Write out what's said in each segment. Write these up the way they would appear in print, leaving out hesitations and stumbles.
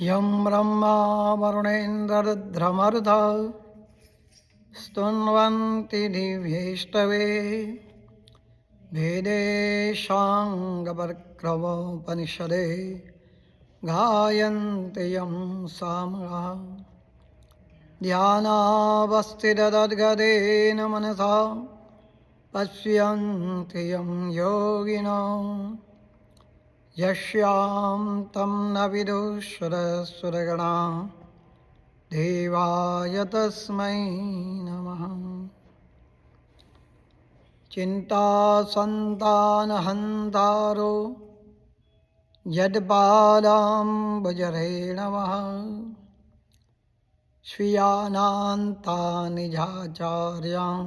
यं ब्रह्मा वरुणेन्द्ररुद्रमरुतः स्तुन्वन्ति दिव्यैष्टवे वेदेशाङ्गपरिक्रमोपनिषदे गायन्ति यं सामगाः ध्यानावस्थिततद्गतेन मनसा पश्यन्ति यं योगिनो यस्यां तं न विदुषुरसुरगणाः देवाय तस्मै नमः। चिन्तासन्तानहन्तारो यद्पादाम्बुजरेणवः स्वीयानान्तानि निजाचार्यां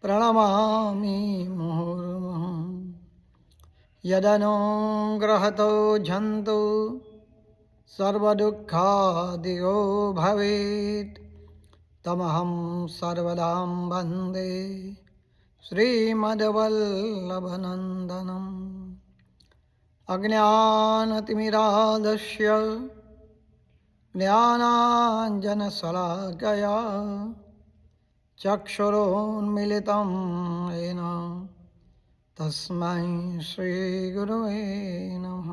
प्रणमामि मुहुर्मुहुः। यदनुग्रहतो जन्तु सर्वदुःखादियो भवेत् तमहं सर्वदा वन्दे श्रीमद्वल्लभनन्दनम्। अज्ञानतिमिरालस्य ज्ञानाञ्जनशलाकया चक्षुरोन्मिलितं येन तस्मै श्रीगुरवे नमः।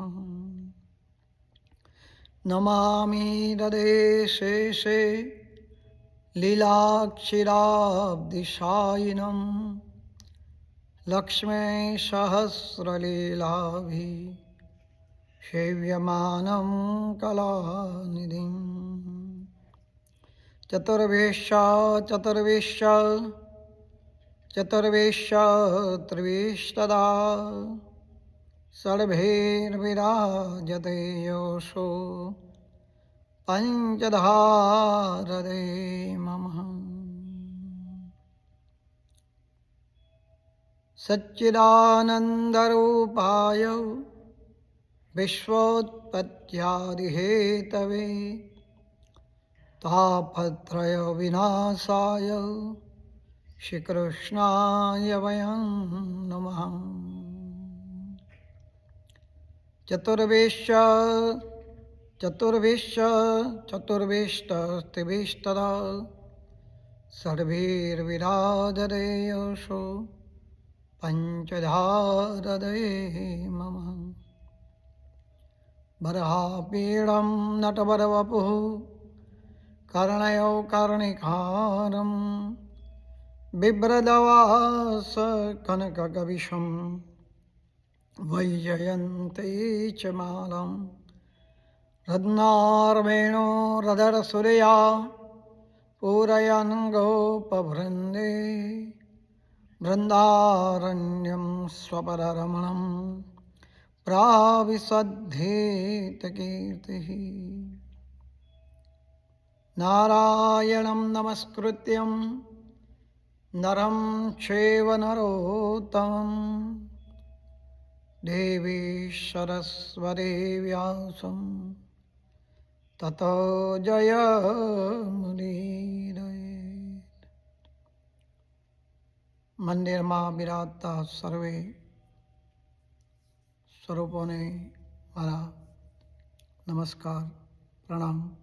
नमामि हृदयशेषे लीलाक्षीराब्धिशायिनं लक्ष्मीसहस्रलीलाभिः सेव्यमानं कलानिधिं। चतुर्वेश्य त्रिवेष्टदा षड्भिर्विराजते योषो पञ्चधारदे मम। सच्चिदानन्दरूपाय विश्वोत्पत्त्यादिहेतवे तापत्रयविनाशाय श्रीकृष्णाय वयं नमः। चतुर्वेष्टस्त्रिवेष्टदा षड्भिर्विराजते योषो पञ्चधारदे मम। बर्हापीडं नटवरवपुः कर्णयो कर्णिकारं बिभ्रदवास कनकगविशं वैजयन्ती च मालं। रत्नार्वेणोरधरसुरया पूरयन् गोपवृन्दे बृन्दारण्यं स्वपररमणं प्राविशद्धेत कीर्तिः। नारायणं नमस्कृत्यं नरं चैव नरोत्तमं देवी सरस्वती व्यासं ततो जयमुदीरयेत्। મંદિરમાં બિરાજતા સર્વે સ્વરૂપોને મારા નમસ્કાર પ્રણામ।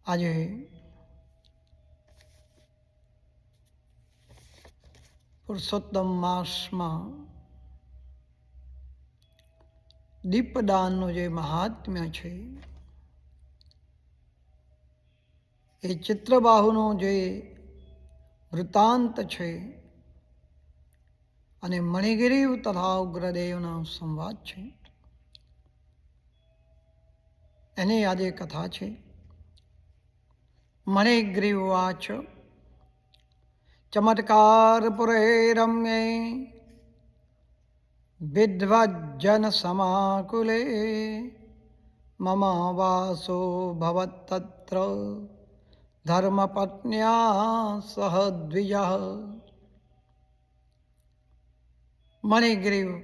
આજે પુરુષોત્તમ માસમાં દીપદાનનું જે મહાત્મ્ય છે એ ચિત્રબાહુનો જે વૃત્તાંત છે અને મણિગિરી તથા ઉગ્રદેવનો સંવાદ છે એની આજે કથા છે। મણિગ્રીવાચ ચમત્કારપુરે રમ્યે વિદ્વજ્જન સમાકુલે મમ વાસો ભવત્તત્ર ધર્મપત્ન્યા સહ દ્વિજઃ। મણિગ્રીવ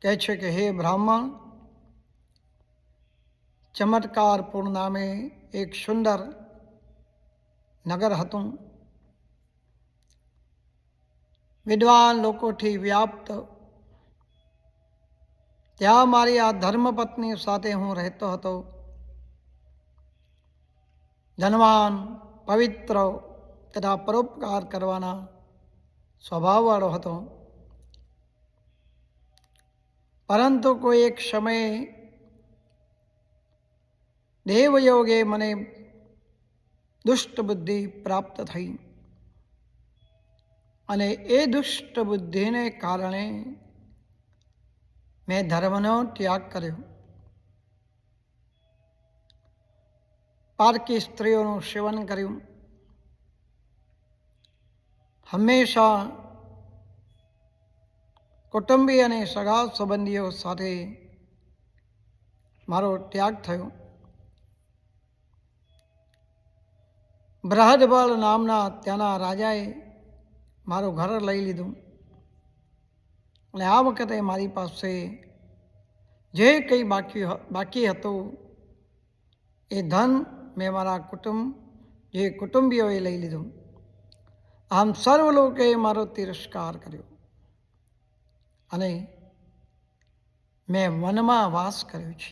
કહે છે કે હે બ્રાહ્મણ, ચમત્કારપુર નામે એક સુંદર નગર હતું। વિદ્વાન લોકોથી વ્યાપ્ત ત્યાં મારી આ ધર્મપત્ની સાથે હું રહેતો હતો. ધનવાન, પવિત્ર તથા પરોપકાર કરવાના સ્વભાવવાળો હતો. પરંતુ કોઈ એક સમયે દેવયોગે મને દુષ્ટ બુદ્ધિ પ્રાપ્ત થઈ અને એ દુષ્ટ બુદ્ધિને કારણે મેં ધર્મનો ત્યાગ કર્યો. પારકી સ્ત્રીઓનું સેવન કર્યું. હંમેશા કુટુંબી અને સગા સંબંધીઓ સાથે મારો ત્યાગ થયો. બૃહદબળ નામના ત્યાંના રાજાએ મારું ઘર લઈ લીધું અને આ વખતે મારી પાસે જે કંઈ બાકી હતું એ ધન મેં મારા કુટુંબીઓએ લઈ લીધું. આમ સર્વ લોકોએ મારો તિરસ્કાર કર્યો અને મેં વનમાં વાસ કર્યો છે.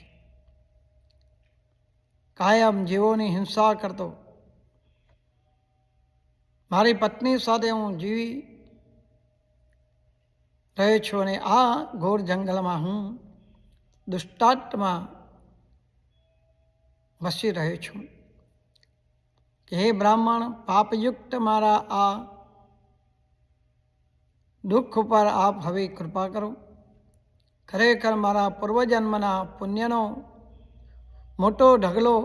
કાયમ જીવોની હિંસા કરતો. મારી પત્ની સાથે હું જીવી રહ્યો છું અને આ ઘોર જંગલમાં હું દુષ્ટાત્મા વસી રહ્યો છું. કે હે બ્રાહ્મણ, પાપયુક્ત મારા આ દુઃખ ઉપર આપ હવે કૃપા કરો. ખરેખર મારા પૂર્વજન્મના પુણ્યનો મોટો ઢગલો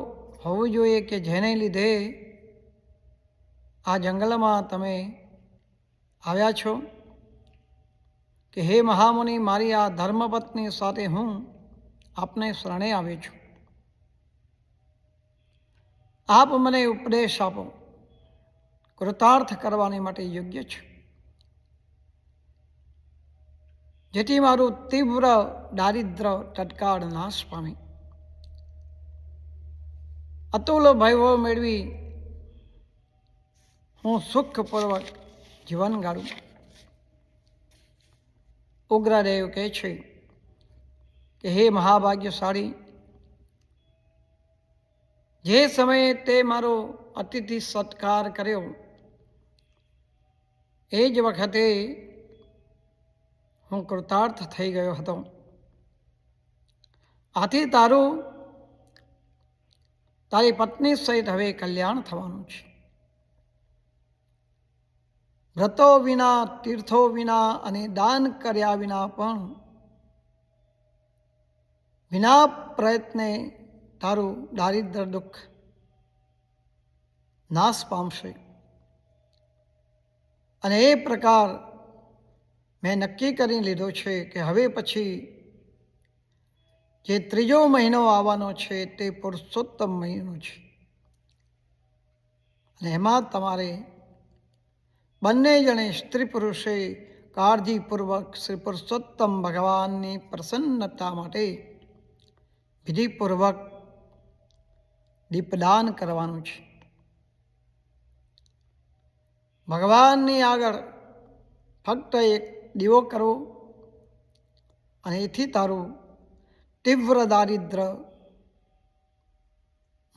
હોવો જોઈએ કે જેને લીધે આ જંગલમાં તમે આવ્યા છો. કે હે મહામુનિ, મારી આ ધર્મપત્ની સાથે હું આપને શરણે આવ્યો છું. આપ મને ઉપદેશ આપો. કૃતાર્થ કરવાની માટે યોગ્ય છે, જેથી મારું તીવ્ર દારિદ્ર્ય તત્કાળ નાશ પામે. અતુલ વૈભવ મેળવી હું સુખપૂર્વક જીવન ગાળું. ઉગ્રદેવ કહે છે કે હે મહાભાગ્યશાળી, જે સમયે તે મારો અતિથિ સત્કાર કર્યો એ જ વખતે હું કૃતાર્થ થઈ ગયો હતો. આથી તારી પત્ની સહિત હવે કલ્યાણ થવાનું છે. વ્રતો વિના, તીર્થો વિના અને દાન કર્યા વિના પણ વિના પ્રયત્ને તારું દારિદ્ર દુઃખ નાશ પામશે. અને એ પ્રકાર મેં નક્કી કરી લીધો છે કે હવે પછી જે ત્રીજો મહિનો આવવાનો છે તે પુરુષોત્તમ મહિનો છે અને એમાં તમારે બંને જણે સ્ત્રી પુરુષે કાળજીપૂર્વક શ્રી પુરુષોત્તમ ભગવાનની પ્રસન્નતા માટે વિધિપૂર્વક દીપદાન કરવાનું છે. ભગવાનની આગળ ફક્ત એક દીવો કરવો અને એથી તારું તીવ્ર દારિદ્ર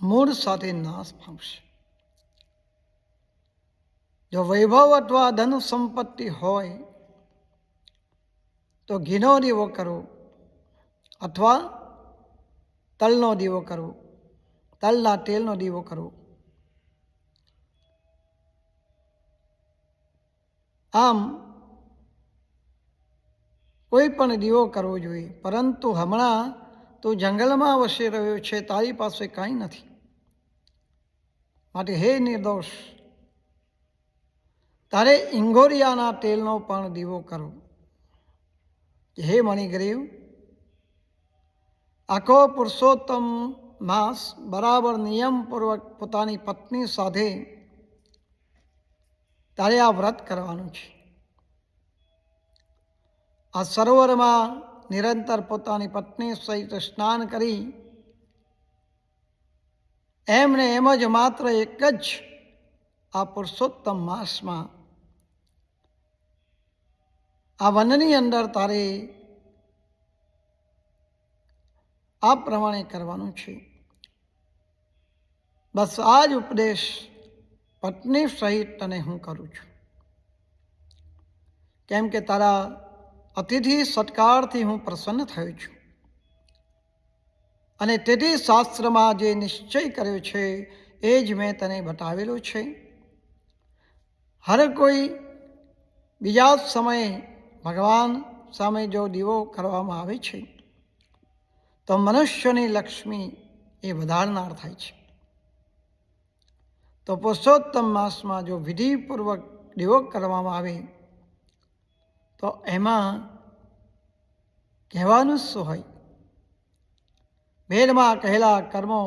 મૂળ સાથે નાશ પામશે. જો વૈભવ અથવા ધન સંપત્તિ હોય તો ઘીનો દીવો કરવો અથવા તલનો દીવો કરવો, તલના તેલનો દીવો કરવો. આમ કોઈ પણ દીવો કરવો જોઈએ. પરંતુ હમણાં તું જંગલમાં વસી રહ્યો છે, તારી પાસે કાંઈ નથી. માટે હે નિર્દોષ, તારે ઇંગોરિયાના તેલનો પણ દીવો કરો. હે મણિગ્રીવ, આખો પુરુષોત્તમ માસ બરાબર નિયમપૂર્વક પોતાની પત્ની સાથે તારે આ વ્રત કરવાનું છે. આ સરોવરમાં નિરંતર પોતાની પત્ની સહિત સ્નાન કરી એમને એમ જ માત્ર એક જ આ પુરુષોત્તમ માસમાં આ વનની અંદર તારે આ પ્રમાણે કરવાનું છે. બસ આ જ ઉપદેશ પત્ની સહિત તને હું કરું છું, કેમ કે તારા અતિથિ સત્કારથી હું પ્રસન્ન થયો છું, અને તેથી શાસ્ત્રમાં જે નિશ્ચય કર્યો છે એ જ મેં તને બતાવેલો છે. હર કોઈ બીજા સમયે ભગવાન સામે જો દીવો કરવામાં આવે છે તો મનુષ્યની લક્ષ્મી એ વધારનાર થાય છે. તો પુરુષોત્તમ માસમાં જો વિધિપૂર્વક દીવો કરવામાં આવે તો એમાં કહેવાનું શું હોય? વેદમાં કહેલા કર્મો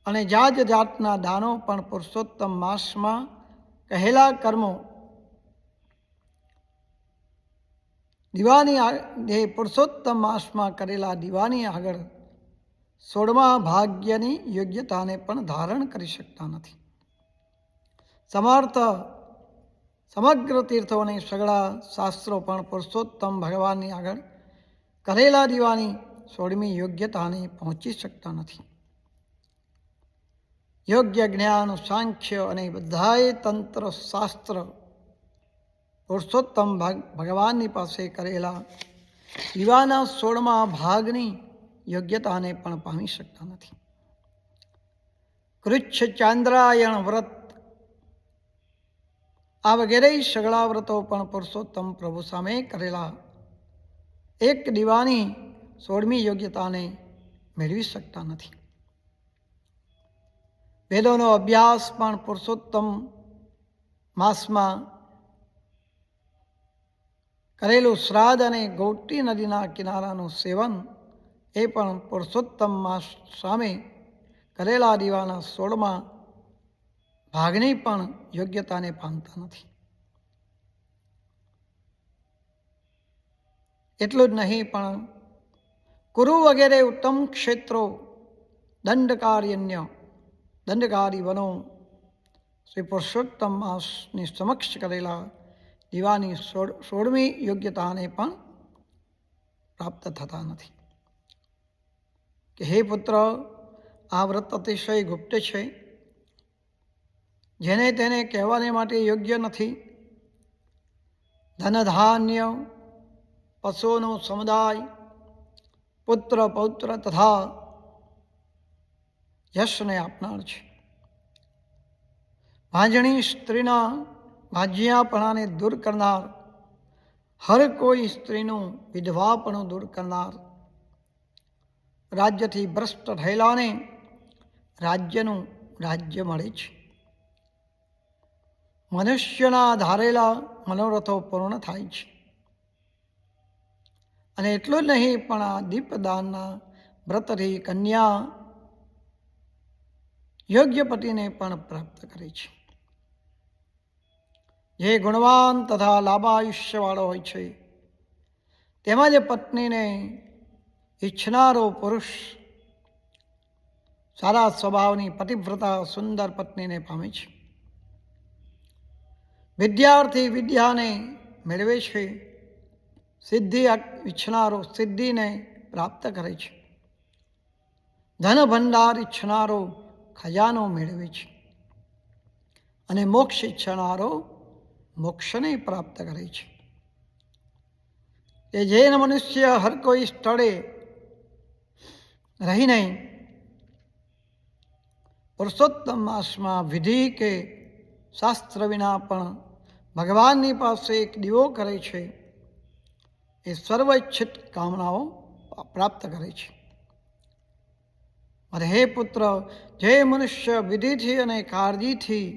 અને જાત જાતના દાનો પણ પુરુષોત્તમ માસમાં કહેલા કર્મો દીવાની જે પુરુષોત્તમ માસમાં કરેલા દીવાની આગળ 16મા ભાગ્યની યોગ્યતાને પણ ધારણ કરી શકતા નથી. સમર્થ સમગ્ર તીર્થો અને સગળા શાસ્ત્રો પણ પુરુષોત્તમ ભગવાનની આગળ કરેલા દીવાની 16મી યોગ્યતાને પહોંચી શકતા નથી. યોગ્ય જ્ઞાન, સાંખ્ય અને બધાએ તંત્ર શાસ્ત્ર પુરુષોત્તમ ભગવાનની પાસે કરેલા દીવાના 16મા ભાગની યોગ્યતાને પણ પામી શકતા નથી. કૃચ્છ ચાંદ્રાયણ વ્રત આ વગેરે સગળા વ્રતો પણ પુરુષોત્તમ પ્રભુ સામે કરેલા એક દીવાની 16મી યોગ્યતાને મેળવી શકતા નથી. વેદોનો અભ્યાસ પણ પુરુષોત્તમ માસમાં કરેલું શ્રાદ્ધ અને ગૌટી નદીના કિનારાનું સેવન એ પણ પુરુષોત્તમ માસ સામે કરેલા દીવાના 16મા ભાગની પણ યોગ્યતાને પામતા નથી. એટલું જ નહીં, પણ કુરુ વગેરે ઉત્તમ ક્ષેત્રો, દંડકારી વનો શ્રી પુરુષોત્તમ માસની સમક્ષ કરેલા દીવાની 16મી યોગ્યતાને પણ પ્રાપ્ત થતા નથી. કે હે પુત્ર, આ વ્રત અતિશય ગુપ્ત છે, જેને તેને કહેવાને માટે યોગ્ય નથી. ધનધાન્ય, પશુઓનો સમુદાય, પુત્ર પૌત્ર તથા યશને આપનાર છે. ભાંજણી સ્ત્રીના ભાજ્યાપણાને દૂર કરનાર, હર કોઈ સ્ત્રીનું વિધવાપણું દૂર કરનાર, રાજ્યથી ભ્રષ્ટ થયેલાને રાજ્યનું રાજ્ય મળે છે. મનુષ્યના ધારેલા મનોરથો પૂર્ણ થાય છે. અને એટલું જ નહીં, પણ આ દીપદાનના વ્રતથી કન્યા યોગ્ય પતિને પણ પ્રાપ્ત કરે છે. જે ગુણવાન તથા લાંબાયુષ્યવાળો હોય છે, તેમજ પત્નીને ઈચ્છનારો પુરુષ સારા સ્વભાવની પતિવ્રતા સુંદર પત્નીને પામે છે. વિદ્યાર્થી વિદ્યાને મેળવે છે. સિદ્ધિ ઈચ્છનારો સિદ્ધિને પ્રાપ્ત કરે છે. ધન ભંડાર ઈચ્છનારો ખજાનો મેળવે છે. અને મોક્ષ ઈચ્છનારો મોક્ષને પ્રાપ્ત કરે છે. કે જે મનુષ્ય હર કોઈ સ્થળે રહીને પુરુષોત્તમ માસમાં વિધિ કે શાસ્ત્ર વિના પણ ભગવાનની પાસે એક દીવો કરે છે, એ સર્વ ઇચ્છિત કામનાઓ પ્રાપ્ત કરે છે. અને હે પુત્ર, જે મનુષ્ય વિધિથી અને કાળજીથી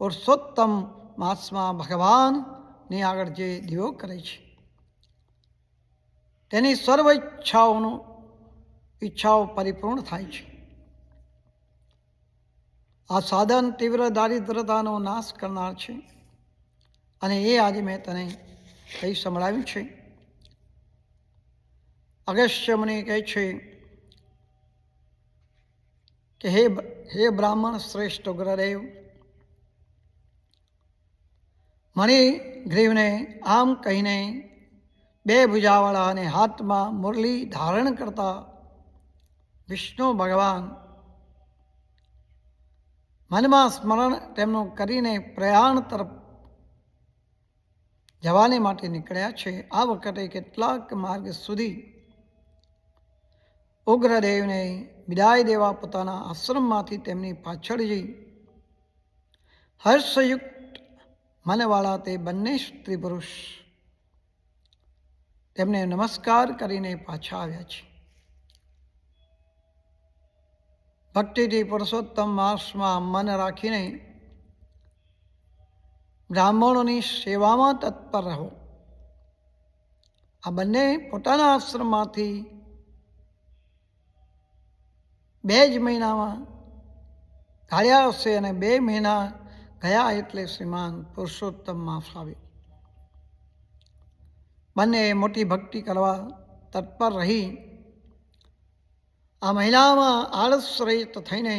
પુરુષોત્તમ માસમાં ભગવાનની આગળ જે દીવો કરે છે, તેની સર્વ ઈચ્છાઓ પરિપૂર્ણ થાય છે. આ સાધન તીવ્ર દારિદ્રતાનો નાશ કરનાર છે, અને એ આજે મેં તને કહી સંભળાવ્યું છે. અગસ્ત્ય મુનિ કહે છે કે હે બ્રાહ્મણ શ્રેષ્ઠ ઉગ્રદેવ, મણિગ્રીવને આમ કહીને બે ભુજાવાળા અને હાથમાં મુરલી ધારણ કરતા વિષ્ણુ ભગવાન મનમાં સ્મરણ તેમનું કરીને પ્રયાણ તરફ જવાને માટે નીકળ્યા છે. આ વખતે કેટલાક માર્ગ સુધી ઉગ્રદેવને વિદાય દેવા પોતાના આશ્રમમાંથી તેમની પાછળ જઈ હર્ષયુક્ત મનવાળા તે બંને સ્ત્રી પુરુષ તેમને નમસ્કાર કરીને પાછા આવ્યા છે. ભક્તિથી પુરુષોત્તમ માસમાં મન રાખીને બ્રાહ્મણોની સેવામાં તત્પર રહો. આ બંને પોતાના આશ્રમમાંથી 2 જ મહિનામાં કાઢ્યા હશે અને 2 મહિના ગયા એટલે શ્રીમાન પુરુષોત્તમ માસ આવ્યો. બંને મોટી ભક્તિ કરવા તત્પર રહી આ મહિનામાં આળસ રહિત થઈને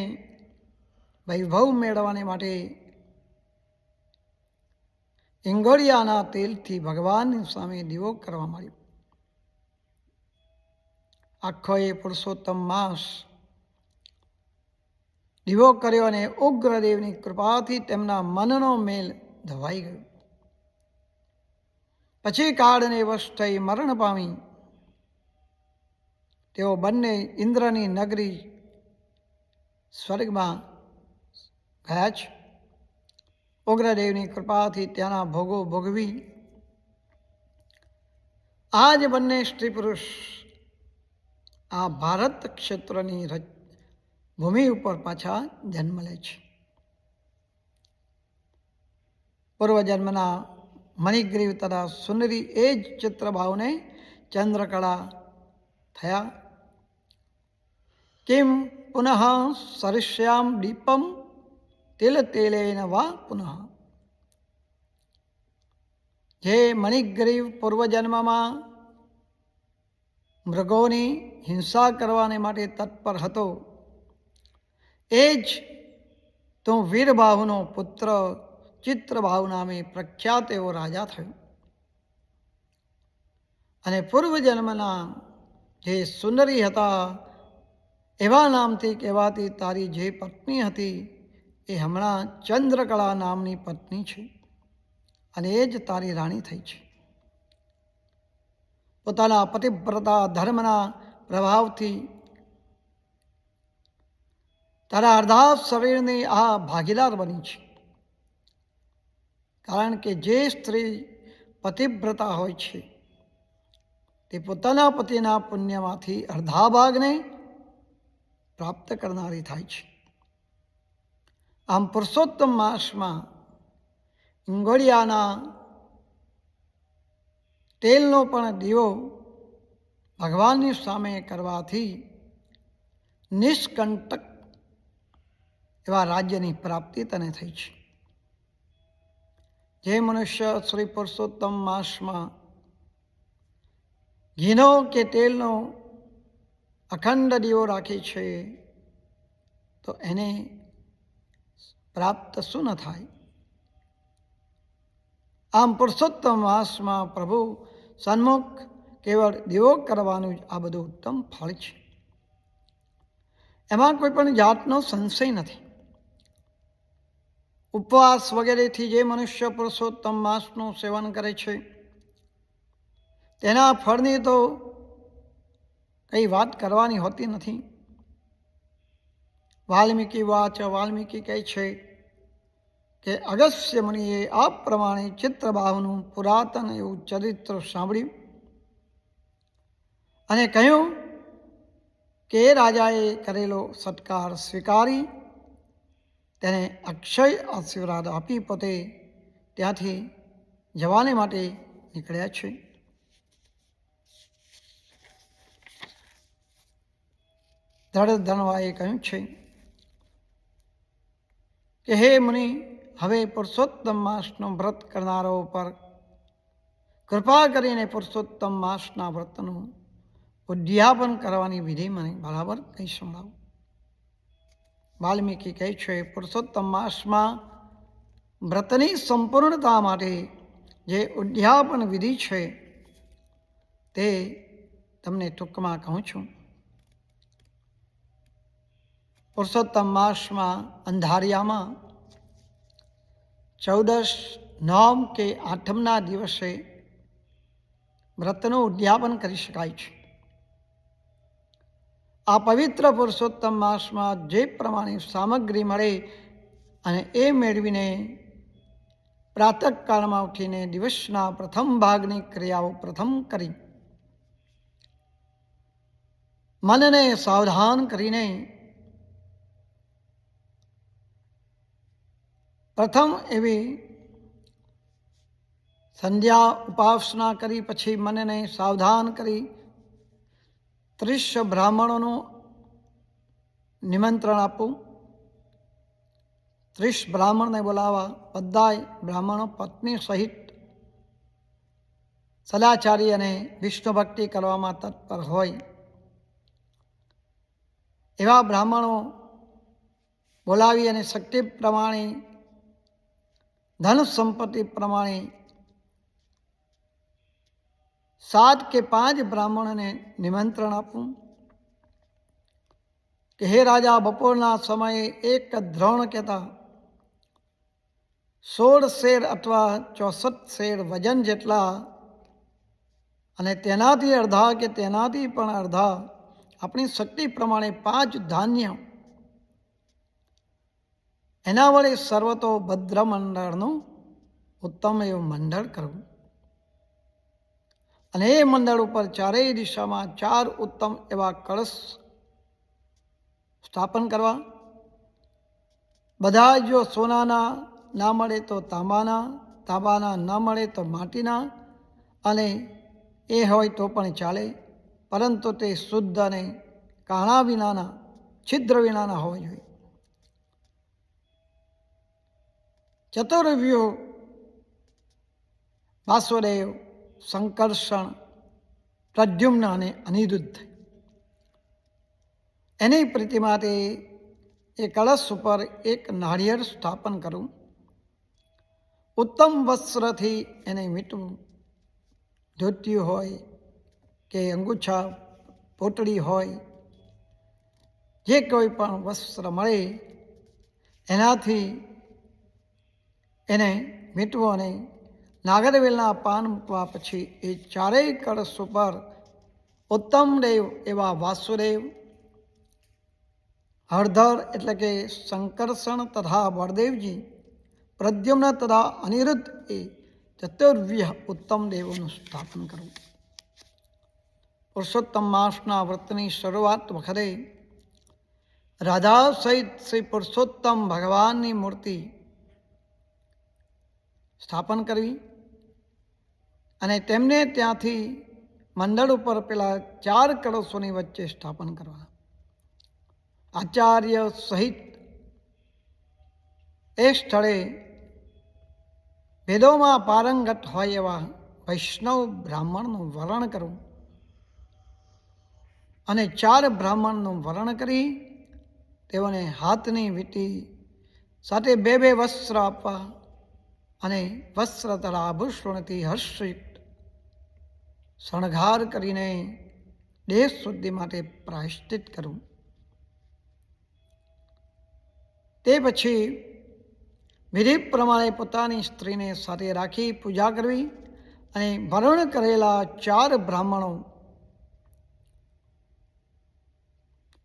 વૈભવ મેળવવાને માટે ઇંગોળિયાના તેલથી ભગવાનની સામે દીવો કરવા માંડ્યો. આખો એ પુરુષોત્તમ માસ દીવો કર્યો અને ઉગ્રદેવની કૃપાથી તેમના મનનો મેલ ધવાઈ ગયો. પછી કાળને વશ થઈ મરણ પામી તેઓ બંને ઇન્દ્રની નગરી સ્વર્ગમાં ગયા છે. ઉગ્રદેવની કૃપાથી ત્યાંના ભોગો ભોગવી આ જ બંને સ્ત્રી પુરુષ આ ભારત ક્ષેત્રની ભૂમિ ઉપર પાછા જન્મ લે છે. પૂર્વજન્મના મણિગ્રીવ તથા સુંદરી એ જ ચિત્રભાવને ચંદ્રકળા થયા. કિમ પુનઃ સરિષ્યામ દીપમ તિલ તેલેન વા પુનઃ. જે મણિગ્રીવ પૂર્વજન્મમાં મૃગોની હિંસા કરવાને માટે તત્પર હતો એ જ તો વીરબાહુનો પુત્ર ચિત્રભાવ નામે પ્રખ્યાત એવો રાજા થયો. અને પૂર્વજન્મના જે સુંદરી હતા એવા નામથી કહેવાતી તારી જે પત્ની હતી એ હમણાં ચંદ્રકળા નામની પત્ની છે અને એ જ તારી રાણી થઈ છે. પોતાના પતિવ્રતા ધર્મના પ્રભાવથી તારા અર્ધા શરીરની આ ભાગીદાર બની છે. કારણ કે જે સ્ત્રી પતિવ્રતા હોય છે તે પોતાના પતિના પુણ્યમાંથી અર્ધા ભાગને પ્રાપ્ત કરનારી થાય છે. આમ પુરુષોત્તમ માસમાં ઇંગોળિયાના તેલનો પણ દીવો ભગવાનની સામે કરવાથી નિષ્કંટક એવા રાજ્યની પ્રાપ્તિ તને થઈ છે. જે મનુષ્ય શ્રી પુરુષોત્તમ માસમાં ઘીનો કે તેલનો અખંડ દીવો રાખે છે તો એને પ્રાપ્ત શું ન થાય. આમ પુરુષોત્તમ માસમાં પ્રભુ સન્મુખ કેવળ દીવો કરવાનું જ આ બધું ઉત્તમ ફળ છે. એમાં કોઈ પણ જાતનો સંશય નથી. ઉપવાસ વગેરેથી જે મનુષ્ય પુરુષોત્તમ માસનું સેવન કરે છે તેના ફળની તો કંઈ વાત કરવાની હોતી નથી. વાલ્મીકી વાચ વાલ્મીકી કહે છે કે અગસ્ત્ય મુનિએ આ પ્રમાણે ચિત્રબાહુનું પુરાતન એવું ચરિત્ર સાંભળ્યું અને કહ્યું કે એ રાજાએ કરેલો સત્કાર સ્વીકારી તેને અક્ષય આશીર્વાદ આપી પોતે ત્યાંથી જવાને માટે નીકળ્યા છે. ધડધણવાએ કહ્યું છે કે હે મુનિ, હવે પુરુષોત્તમ માસનું વ્રત કરનારો પર કૃપા કરીને પુરુષોત્તમ માસના વ્રતનું ઉદ્યાપન કરવાની વિધિ મને બરાબર કહી સંભળાવો. વાલ્મીકી કહે છે પુરુષોત્તમ માસમાં વ્રતની સંપૂર્ણતા માટે જે ઉદ્યાપન વિધિ છે તે તમને ટૂંકમાં કહું છું. પુરુષોત્તમ માસમાં અંધારિયામાં 14, 9 કે 8મના દિવસે વ્રતનું ઉદ્યાપન કરી શકાય છે. આ પવિત્ર પુરુષોત્તમ માસમાં જે પ્રમાણે સામગ્રી મળે અને એ મેળવીને પ્રાતઃકાળમાં ઉઠીને દિવસના પ્રથમ ભાગની ક્રિયાઓ પ્રથમ કરી મનને સાવધાન કરીને પ્રથમ એવી સંધ્યા ઉપાસના કરી, પછી મનને સાવધાન કરી 30 બ્રાહ્મણોનું નિમંત્રણ આપવું. 30 બ્રાહ્મણને બોલાવવા. બધાય બ્રાહ્મણો પત્ની સહિત સદાચારી અને વિષ્ણુ ભક્તિ કરવામાં તત્પર હોય એવા બ્રાહ્મણો બોલાવી અને શક્તિ પ્રમાણે, ધન સંપત્તિ પ્રમાણે 7 કે 5 બ્રાહ્મણોને નિમંત્રણ આપવું કે હે રાજા, બપોરના સમયે એક દ્રોણ કહેતા 16 શેર અથવા 64 શેર વજન જેટલા અને તેનાથી અડધા કે તેનાથી પણ અડધા આપણી શક્તિ પ્રમાણે 5 ધાન્ય, એના વડે સર્વતો ભદ્ર મંડળનું ઉત્તમ એવું મંડળ કરવું અને એ મંડળ ઉપર ચારેય દિશામાં 4 ઉત્તમ એવા કળશ સ્થાપન કરવા. બધા જો સોનાના ના મળે તો તાંબાના, તાંબાના ન મળે તો માટીના, અને એ હોય તો પણ ચાલે, પરંતુ તે શુદ્ધ અને કાણા વિનાના, છિદ્ર વિનાના હોવા જોઈએ. ચતુર્વ્યુહ વાસુદેવ, સંકર્ષણ, પ્રદ્યુમ્ન અને અનિરુદ્ધ, એની પ્રીતિ માટે એ કળશ ઉપર એક નાળિયેર સ્થાપન કરવું. ઉત્તમ વસ્ત્રથી એને મીટવું. ધોતિયું હોય કે અંગૂછા પોટડી હોય, જે કોઈ પણ વસ્ત્ર મળે એનાથી એને મીટવું અને નાગરવેલના પાન મૂકવા. પછી એ ચારેય કળશ ઉપર ઉત્તમ દેવ એવા વાસુદેવ, હળધર એટલે કે સંકર્ષણ તથા બળદેવજી, પ્રદ્યુમ્ન તથા અનિરુદ્ધ એ ચતુર્વ્યુહ ઉત્તમ દેવોનું સ્થાપન કરવું. પુરુષોત્તમ માસના વ્રતની શરૂઆત વખતે રાધા સહિત શ્રી પુરુષોત્તમ ભગવાનની મૂર્તિ સ્થાપન કરવી અને તેમને ત્યાંથી મંડળ ઉપર પેલા 4 કળશોની વચ્ચે સ્થાપન કરવા. આચાર્ય સહિત એ સ્થળે વેદોમાં પારંગત હોય એવા વૈષ્ણવ બ્રાહ્મણનું વરણ કરવું અને 4 બ્રાહ્મણનું વરણ કરી તેઓને હાથની વીંટી સાથે 2 વસ્ત્ર આપવા અને વસ્ત્ર તથા આભૂષણથી હર્ષયુક્ત શણગાર કરીને દેહ શુદ્ધિ માટે પ્રાયશ્ચિત કરવું. તે પછી વિધિ પ્રમાણે પોતાની સ્ત્રીને સાથે રાખી પૂજા કરવી અને વરણ કરેલા 4 બ્રાહ્મણો,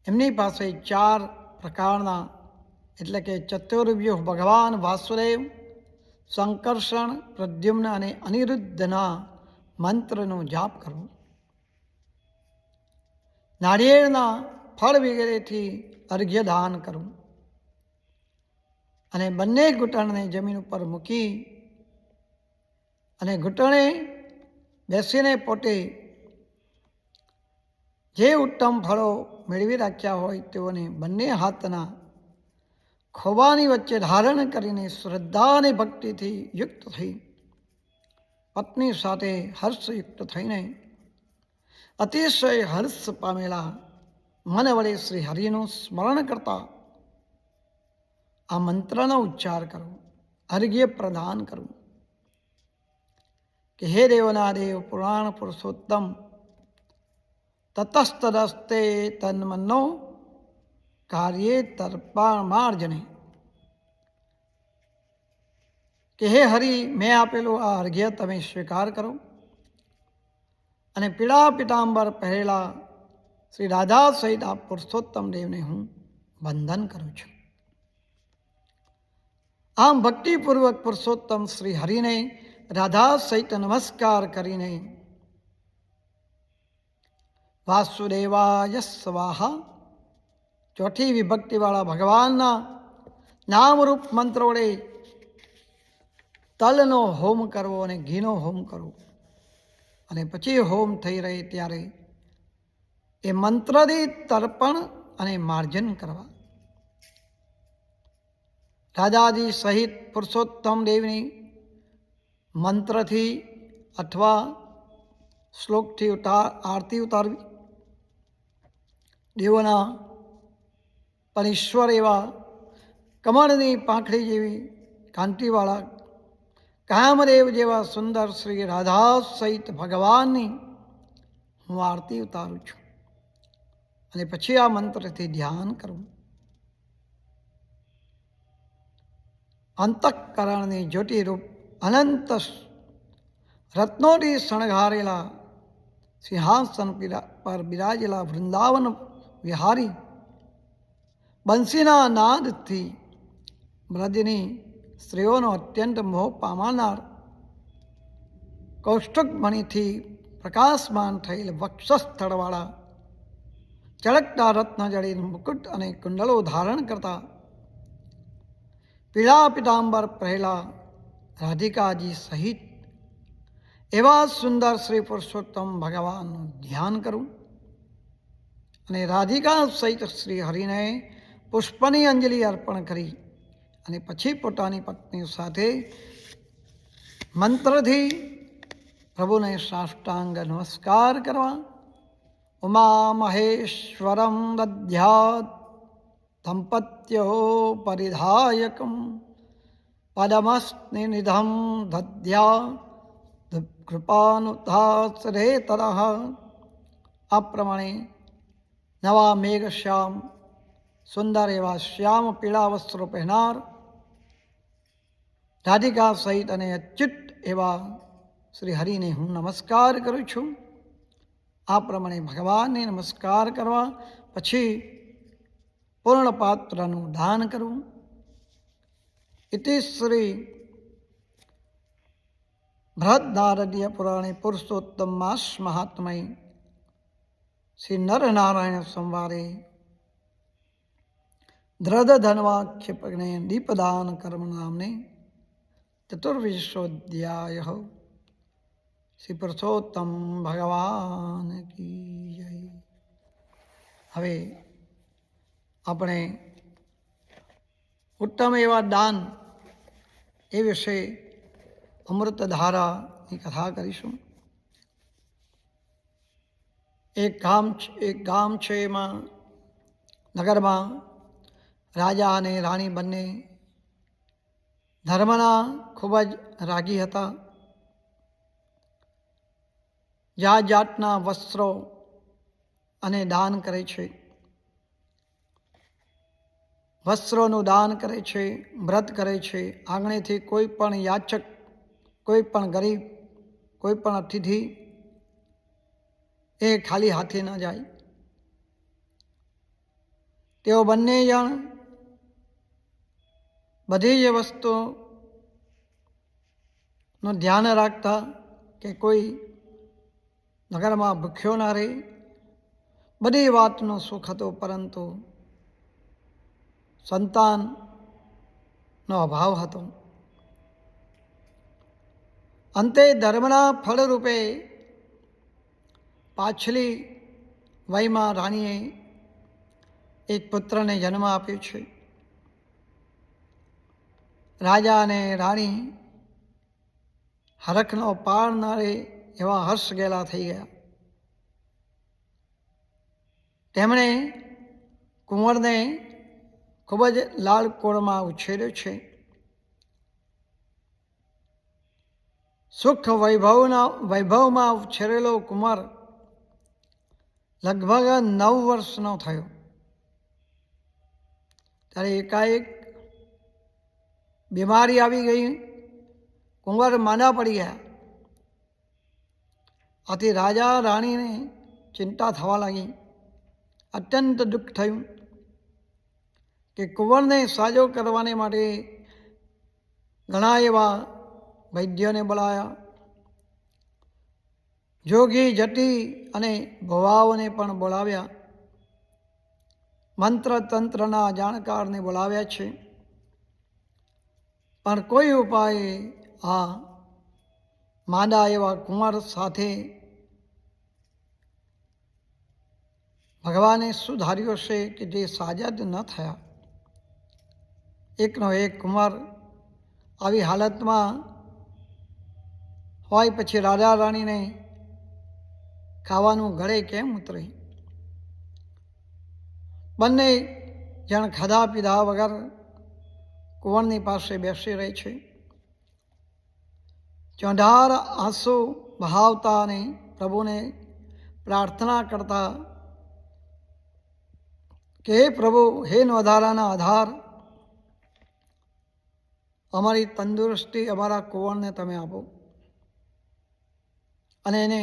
એમની પાસે 4 પ્રકારના એટલે કે ચતુર્વ્યુહ ભગવાન વાસુદેવ, સંકર્ષણ, પ્રદ્યુમ્ન અને અનિરુદ્ધના મંત્રનો જાપ કરવો. નાળિયેરના ફળ વગેરેથી અર્ઘ્ય દાન કરવું અને બંને ઘૂંટણને જમીન ઉપર મૂકી અને ઘૂંટણે બેસીને પોતે જે ઉત્તમ ફળો મેળવી રાખ્યા હોય તેઓને બંને હાથના ખોબાની વચ્ચે ધારણ કરીને શ્રદ્ધા અને ભક્તિથી યુક્ત થઈ પત્ની સાથે હર્ષયુક્ત થઈને અતિશય હર્ષ પામેલા મન વડે શ્રી હરિનું સ્મરણ કરતા આ મંત્રનો ઉચ્ચાર કરવો, અર્ઘ્ય પ્રદાન કરવું કે હે દેવના દેવ, પુરાણ પુરુષોત્તમ તતસ્તદસ્તે તન્મનો કાર્યે તર્પણમાર્જને, કે હે હરિ, મેં આપેલું આ અર્ઘ્ય તમે સ્વીકાર કરો અને પીળા પીતાંબર પહેરેલા શ્રી રાધા સહિત આ પુરુષોત્તમ દેવને હું વંદન કરું છું. આમ ભક્તિપૂર્વક પુરુષોત્તમ શ્રી હરિને રાધા સહિત નમસ્કાર કરીને વાસુદેવાય સ્વાહા ચોથી વિભક્તિવાળા ભગવાનના નામરૂપ મંત્રો વડે તલનો હોમ કરવો અને ઘીનો હોમ કરવો, અને પછી હોમ થઈ રહે ત્યારે એ મંત્રથી તર્પણ અને માર્જન કરવા. રાધાજી સહિત પુરુષોત્તમ દેવની મંત્રથી અથવા શ્લોકથી આરતી ઉતારવી. દેવોના પણ ઈશ્વર એવા કમળની પાંખડી જેવી કાંતિવાળા કામદેવ જેવા સુંદર શ્રી રાધા સહિત ભગવાનની હું આરતી ઉતારું છું અને પછી આ મંત્રથી ધ્યાન કરવું. અંતઃકરણની જ્યોતિરૂપ અનંત રત્નોથી શણગારેલા સિંહાસન પર બિરાજેલા વૃંદાવન વિહારી બંસીના નાદથી બ્રજની સ્ત્રીઓનો અત્યંત મોહ પામનાર કૌષ્ટકમણીથી પ્રકાશમાન થયેલ વક્ષસ્થળવાળા ચળકતા રત્ન જડિત મુકુટ અને કુંડળો ધારણ કરતા પીળા પીતાંબર પહેલા રાધિકાજી સહિત એવા સુંદર શ્રી પુરુષોત્તમ ભગવાનનું ધ્યાન કરવું અને રાધિકા સહિત શ્રી હરિને પુષ્પની અંજલિ અર્પણ કરી અને પછી પોતાની પત્ની સાથે મંત્રથી પ્રભુને સાષ્ટાંગ નમસ્કાર કરવા. ઉમા મહેશ્વરમ દધ્યાત દંપત્યો પરિધાયકમ પદમસ્નિનિધમ દધ્યા કૃપાનુધાસરે તરહ. આ પ્રમાણે નવા મેઘશ્યામ સુંદર એવા શ્યામ પીળા વસ્ત્રો પહેનાર રાધિકા સહિત અને અચ્યુત એવા શ્રી હરિને હું નમસ્કાર કરું છું. આ પ્રમાણે ભગવાનને નમસ્કાર કરવા પછી પૂર્ણ પાત્રનું દાન કરવું. ઇતિ શ્રી બૃહદ્નારદીય પુરાણે પુરુષોત્તમ માસ મહાત્મય શ્રી નરનારાયણ સંવારે દ્રઢધન્વાખ્યપણે દીપદાન કર્મ નામને ચતુર્વિંશોધ્યાય. શ્રી પુરુષોત્તમ ભગવાન કી જય. હવે આપણે ઉત્તમ એવા દાન એ વિશે અમૃતધારાની કથા કરીશું. એક ગામ છે, એમાં નગરમાં રાજા અને રાણી બંને ધર્મના ખૂબ જ રાગી હતા. જાત જાતના વસ્ત્રો અને દાન કરે છે, વસ્ત્રોનું દાન કરે છે, વ્રત કરે છે. આંગણેથી કોઈ પણ યાચક, કોઈ પણ ગરીબ, કોઈ પણ અતિથિ એ ખાલી હાથે ન જાય. તેઓ બંને જણ બધી જ વસ્તુનું ધ્યાન રાખતા કે કોઈ નગરમાં ભૂખ્યો ના રહે. બધી વાતનો સુખ હતો, પરંતુ સંતાનનો અભાવ હતો. અંતે ધર્મના ફળરૂપે પાછલી વયમાં રાણીએ એક પુત્રને જન્મ આપ્યો છે. રાજા અને રાણી હરખનો પાર ન રહે એવા હર્ષ ગેલા થઈ ગયા. તેમણે કુંવરને ખૂબ જ લાડકોળમાં ઉછેર્યો છે. સુખ વૈભવમાં ઉછેરેલો કુંવર લગભગ 9 વર્ષનો થયો ત્યારે એકાએક બીમારી આવી ગઈ. કુંવર માંદા પડી ગયા. આથી રાજા રાણીને ચિંતા થવા લાગી. અત્યંત દુઃખ થયું કે કુંવરને સાજો કરવાને માટે ઘણા એવા વૈદ્યોને બોલાયા. જોગી જટી અને ભુવાઓને પણ બોલાવ્યા. મંત્ર તંત્રના જાણકારને બોલાવ્યા છે, પણ કોઈ ઉપાય આ માંદા એવા કુંવર સાથે ભગવાને શું ધાર્યું છે કે જે સાજા જ ન થયા. એકનો એક કુંવર આવી હાલતમાં હોય પછી રાજા રાણીને ખાવાનું ગળે કેમ ઉતરે? બંને જણ ખાધા પીધા વગર કુંવરની પાસે બેસી રહે છે. ચોંધાર આંસુ બહાવતા અને પ્રભુને પ્રાર્થના કરતા કે હે પ્રભુ, હે વધારાના આધાર, અમારી તંદુરસ્તી અમારા કુંવરને તમે આપો અને એને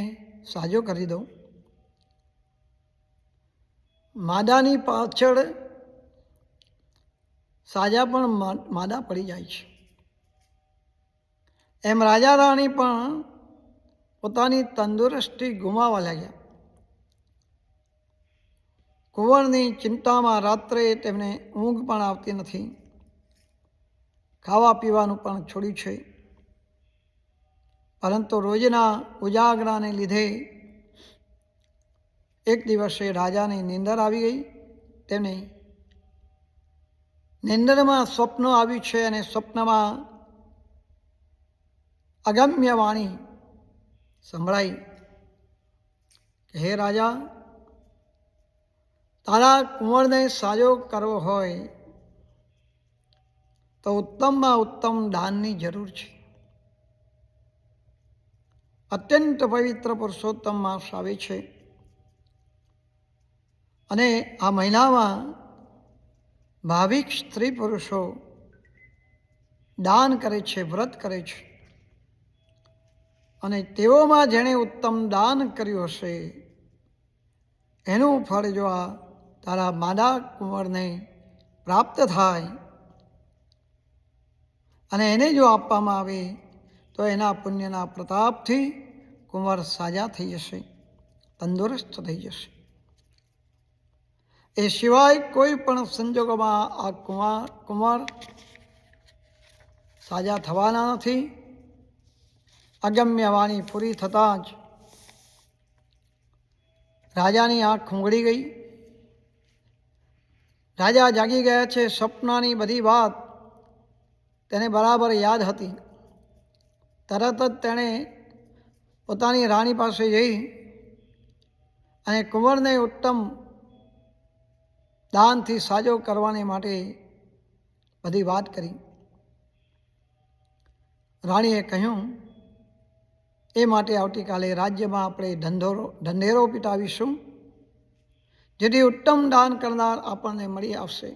સાજો કરી દો. માદાની પાછળ સાજા પણ માદા પડી જાય છે. એમ રાજા રાણી પણ પોતાની તંદુરસ્તી ગુમાવવા લાગ્યા. કુંવરની ચિંતામાં રાત્રે તેમને ઊંઘ પણ આવતી નથી. ખાવા પીવાનું પણ છોડ્યું છે. પરંતુ રોજના ઉજાગરાને લીધે એક દિવસે રાજાની નીંદર આવી ગઈ. તેમને નીંદરમાં સ્વપ્ન આવ્યું છે અને સ્વપ્નમાં અગમ્ય વાણી સંભળાઈ કે હે રાજા, તારા કુંવરને સાજો કરવો હોય તો ઉત્તમમાં ઉત્તમ દાનની જરૂર છે. અત્યંત પવિત્ર પુરુષોત્તમ માસ આવે છે અને આ મહિનામાં ભાવિક સ્ત્રી પુરુષો દાન કરે છે, વ્રત કરે છે અને તેઓમાં જેણે ઉત્તમ દાન કર્યું હશે એનું ફળ જો આ તારા માદા કુંવરને પ્રાપ્ત થાય અને એને જો આપવામાં આવે તો એના પુણ્યના પ્રતાપથી કુંવર સાજા થઈ જશે, તંદુરસ્ત થઈ જશે. એ સિવાય કોઈ પણ સંજોગોમાં આ કુંવર સાજા થવાના નથી. અગમ્ય વાણી પૂરી થતાં જ રાજાની આંખ ખૂંગળી ગઈ. રાજા જાગી ગયા છે. સપનાની બધી વાત તેને બરાબર યાદ હતી. તરત જ તેણે પોતાની રાણી પાસે જઈ અને કુંવરને ઉત્તમ દાનથી સાજો કરવાને માટે બધી વાત કરી. રાણીએ કહ્યું, એ માટે આવતીકાલે રાજ્યમાં આપણે ઢંઢેરો પીટાવીશું, જેથી ઉત્તમ દાન કરનાર આપણને મળી આવશે.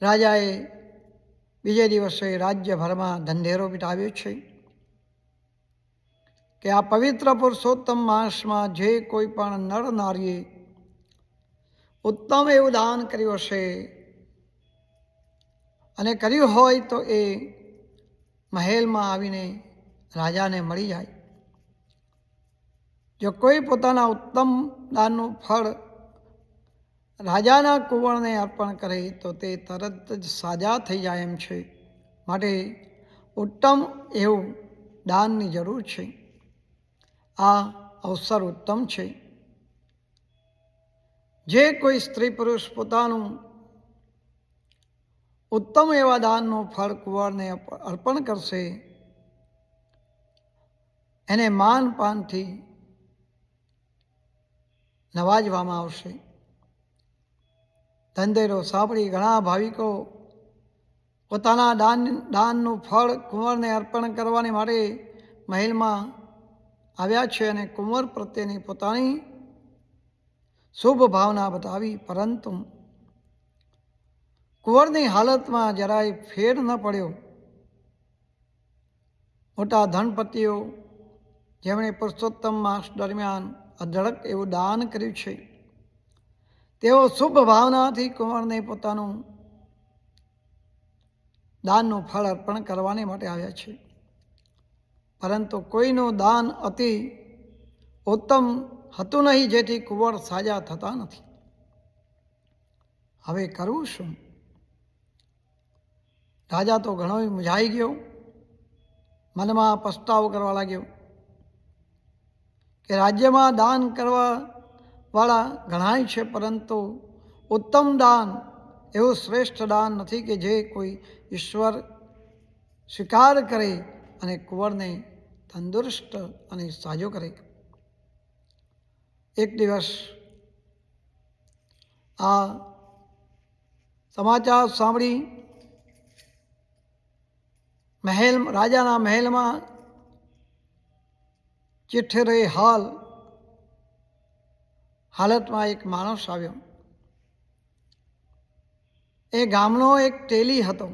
રાજાએ બીજે દિવસે રાજ્યભરમાં ઢંઢેરો પીટાવ્યો છે કે આ પવિત્ર પુરુષોત્તમ માસમાં જે કોઈ પણ નર નારીએ ઉત્તમ એવું દાન કર્યું હશે અને કર્યું હોય તો એ મહેલમાં આવીને રાજાને મળી જાય. જો કોઈ પોતાના ઉત્તમ દાનનું ફળ રાજાના કુંવરને અર્પણ કરે તો તે તરત જ સાજા થઈ જાય એમ છે. માટે ઉત્તમ એવું દાનની જરૂર છે. આ અવસર ઉત્તમ છે. જે કોઈ સ્ત્રી પુરુષ પોતાનું ઉત્તમ એવા દાનનું ફળ કુંવરને અર્પણ કરશે એને માનપાનથી નવાજવામાં આવશે. ધંધેરો સાંભળી ઘણા ભાવિકો પોતાના દાનનું ફળ કુંવરને અર્પણ કરવાને માટે મહેલમાં આવ્યા છે અને કુંવર પ્રત્યેની પોતાની શુભ ભાવના બતાવી, પરંતુ કુંવરની હાલતમાં જરાય ફેર ન પડ્યો. મોટા ધનપતિઓ જેમણે પુરુષોત્તમ માસ દરમિયાન અઢળક એવું દાન કર્યું છે, તેઓ શુભ ભાવનાથી કુંવરને પોતાનું દાનનું ફળ અર્પણ કરવાને માટે આવ્યા છે. પરંતુ કોઈનું દાન અતિ ઉત્તમ હતું નહીં, જેથી કુંવર સાજા થતા નથી. હવે કરવું શું? રાજા તો ઘણો મૂંઝાઈ ગયો, મનમાં પસ્તાવો કરવા લાગ્યો કે રાજ્યમાં દાન કરવા વાળા ઘણાય છે, પરંતુ ઉત્તમ દાન એવું શ્રેષ્ઠ દાન નથી કે જે કોઈ ઈશ્વર સ્વીકાર કરે અને કુંવરને તંદુરસ્ત અને સાજો કરે. એક દિવસ આ સમાચાર સાંભળી રાજાના મહેલમાં ચિઠ્ઠીરે હાલતમાં એક માણસ આવ્યો. એ ગામનો એક તેલી હતો.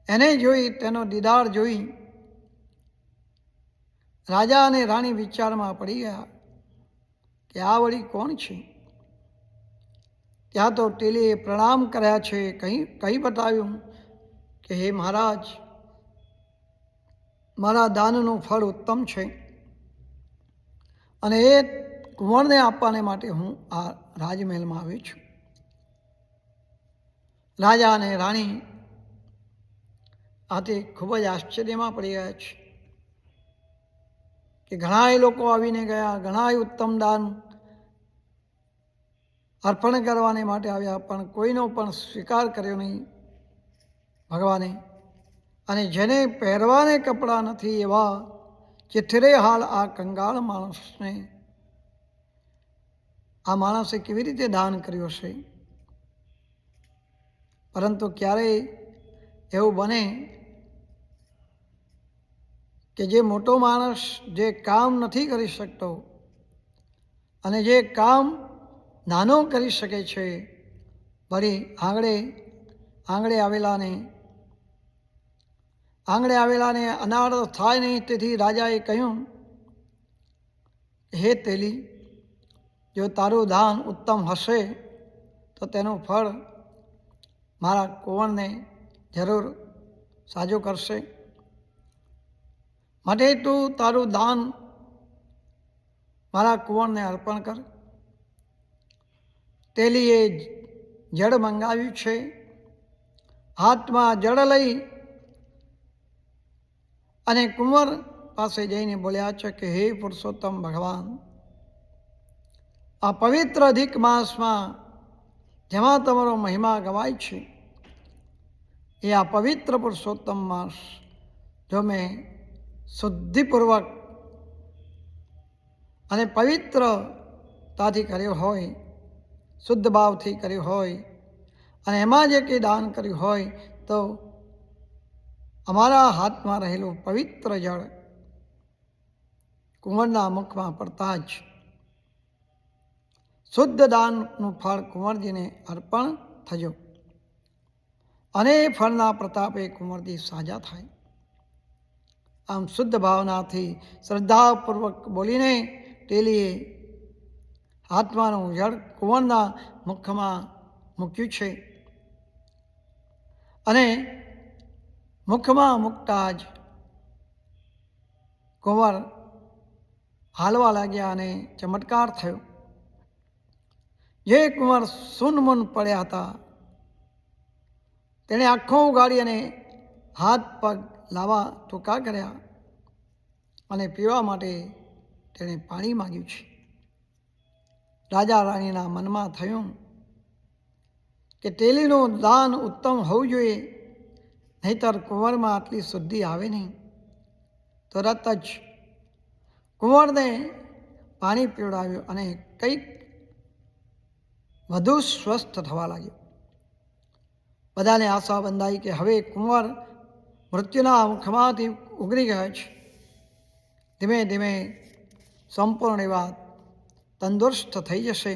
એને જોઈ, તેનો દીદાર જોઈ રાજા અને રાણી વિચારમાં પડી ગયા કે આ વળી કોણ છે. ત્યાં તો તેલીએ પ્રણામ કર્યા છે, કહી બતાવ્યું કે હે મહારાજ, મારા દાનનું ફળ ઉત્તમ છે અને એ કુંવરને આપવાને માટે હું આ રાજમહેલમાં આવી છું. રાજા અને રાણી આથી ખૂબ જ આશ્ચર્યમાં પડી ગયા છે કે ઘણાય લોકો આવીને ગયા, ઘણાય ઉત્તમ દાન અર્પણ કરવાને માટે આવ્યા, પણ કોઈનો પણ સ્વીકાર કર્યો નહીં ભગવાને. અને જેને પહેરવાને કપડાં નથી એવા ચિઠ્ઠીરે હાલ આ કંગાળ માણસને આ માણસે કેવી રીતે દાન કર્યું હશે. પરંતુ ક્યારેય એવું બને કે જે મોટો માણસ જે કામ નથી કરી શકતો અને જે કામ નાનો કરી શકે છે, વળી આંગળે આવેલાને અનાદર થાય નહીં. તેથી રાજાએ કહ્યું, હે તેલી, જો તારું દાન ઉત્તમ હશે તો તેનું ફળ મારા કુંવરને જરૂર સાજો કરશે. માટે તું તારું દાન મારા કુંવરને અર્પણ કર. તેલીએ જળ મંગાવ્યું છે. હાથમાં જળ લઈ અને કુંવર પાસે જઈને બોલ્યા છે કે હે પુરુષોત્તમ ભગવાન, આ પવિત્ર અધિક માસમાં જેમાં તમારો મહિમા ગવાય છે, એ આ પવિત્ર પુરુષોત્તમ માસ જો મેં શુદ્ધિપૂર્વક અને પવિત્રતાથી કર્યો હોય, શુદ્ધ ભાવથી કર્યું હોય અને એમાં જે કંઈ દાન કર્યું હોય, તો અમારા હાથમાં રહેલું પવિત્ર જળ કુંવરના મુખમાં પડતા જ શુદ્ધ દાનનું ફળ કુંવરજીને અર્પણ થજો અને એ ફળના પ્રતાપે કુંવરજી સાજા થાય. આમ શુદ્ધ ભાવનાથી શ્રદ્ધાપૂર્વક બોલીને તેલીએ હાથમાંનું જળ કુંવરના મુખમાં મૂક્યું છે અને મુખમાં મૂકતા જ કુંવર હાલવા લાગ્યા અને ચમત્કાર થયો. જે કુંવર સૂનમૂન પડ્યા હતા તેણે આંખો ઉગાડી અને હાથ પગ લાવા ટૂંકા કર્યા અને પીવા માટે તેણે પાણી માંગ્યું છે. રાજા રાણીના મનમાં થયું કે તેલીનું દાન ઉત્તમ હોવું જોઈએ, નહીંતર કુંવરમાં આટલી શુદ્ધિ આવે નહીં. તરત જ કુંવરને પાણી પીવડાવ્યું અને કંઈક વધુ સ્વસ્થ થવા લાગ્યો. બધાને આશા બંધાઈ કે હવે કુંવર મૃત્યુના મુખમાંથી ઉગરી ગયા છે. ધીમે ધીમે સંપૂર્ણ એવા તંદુરસ્ત થઈ જશે.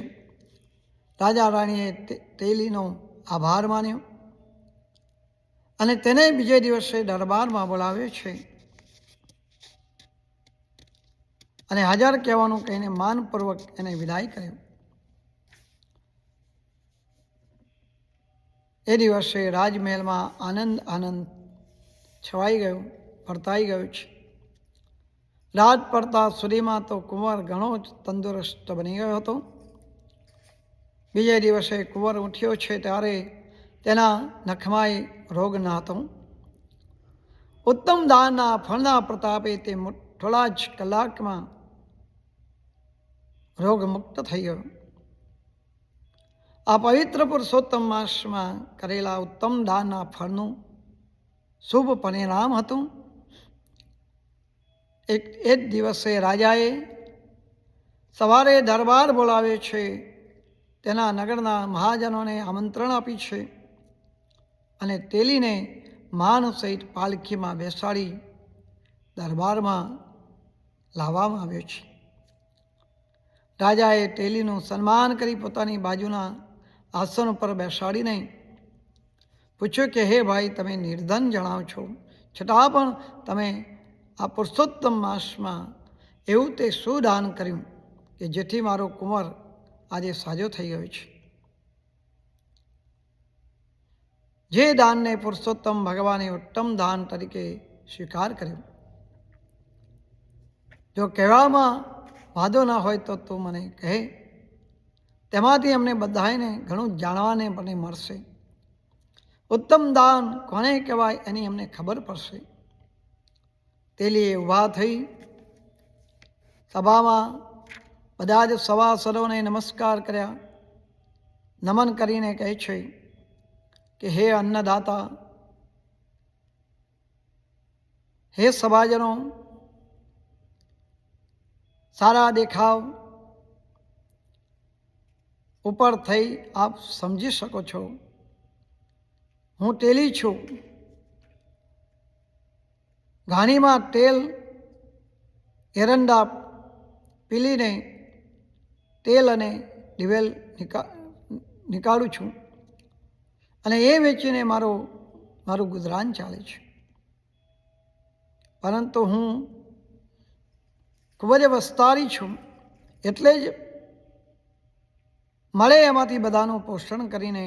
રાજા રાણીએ તેલીનો આભાર માન્યો અને તેને બીજે દિવસે દરબારમાં બોલાવ્યો છે અને હાજર કહેવાનું કહીને માનપૂર્વક એને વિદાય કર્યો. એ દિવસે રાજમહેલમાં આનંદ છવાઈ ગયો, વર્તાઈ ગયો છે. રાત પડતા સુધીમાં તો કુંવર ઘણો જ તંદુરસ્ત બની ગયો હતો. બીજે દિવસે કુંવર ઉઠ્યો છે ત્યારે તેના નખમાં રોગ ન હતો. ઉત્તમ દાનના ફળના પ્રતાપે તે થોડા જ કલાકમાં રોગમુક્ત થઈ ગયો. આ પવિત્ર પુરુષોત્તમ માસમાં કરેલા ઉત્તમ દાનના ફળનું શુભ પરિણામ હતું. એ જ દિવસે રાજાએ સવારે દરબાર બોલાવ્યો છે. તેના નગરના મહાજનોને આમંત્રણ આપી છે અને તેલીને માન સહિત પાલખીમાં બેસાડી દરબારમાં લાવવામાં આવ્યો છે. રાજાએ તેલીનું સન્માન કરી પોતાની બાજુના આસન પર બેસાડીને પૂછ્યું કે હે ભાઈ, તમે નિર્ધન જણાવ છો, છતાં પણ તમે આ પુરુષોત્તમ માસમાં એવું તે શું દાન કર્યું કે જેથી મારો કુંવર આજે સાજો થઈ ગયો છે? જે દાનને પુરુષોત્તમ ભગવાને ઉત્તમ દાન તરીકે સ્વીકાર કર્યો. જો કહેવામાં વાંધો ના હોય તો તું મને કહે, તેમાંથી અમને બધાને ઘણું જાણવાને પણ મળશે. ઉત્તમ દાન કોને કહેવાય એની અમને ખબર પડશે. તેલીએ ઊભા થઈ સભામાં બધા જ સભાસદોને નમસ્કાર કર્યા. નમન કરીને કહે છે કે હે અન્નદાતા, હે સભાજનો, સારા દેખાવ ઉપર થઈ આપ સમજી શકો છો, હું તેલી છું. ઘાણીમાં તેલ એરંડા પીલીને તેલ અને દિવેલ નીકાળું છું અને એ વેચીને મારું ગુજરાન ચાલે છે. પરંતુ હું ખૂબ જ વસ્તારી છું, એટલે જ મળે એમાંથી બધાનું પોષણ કરીને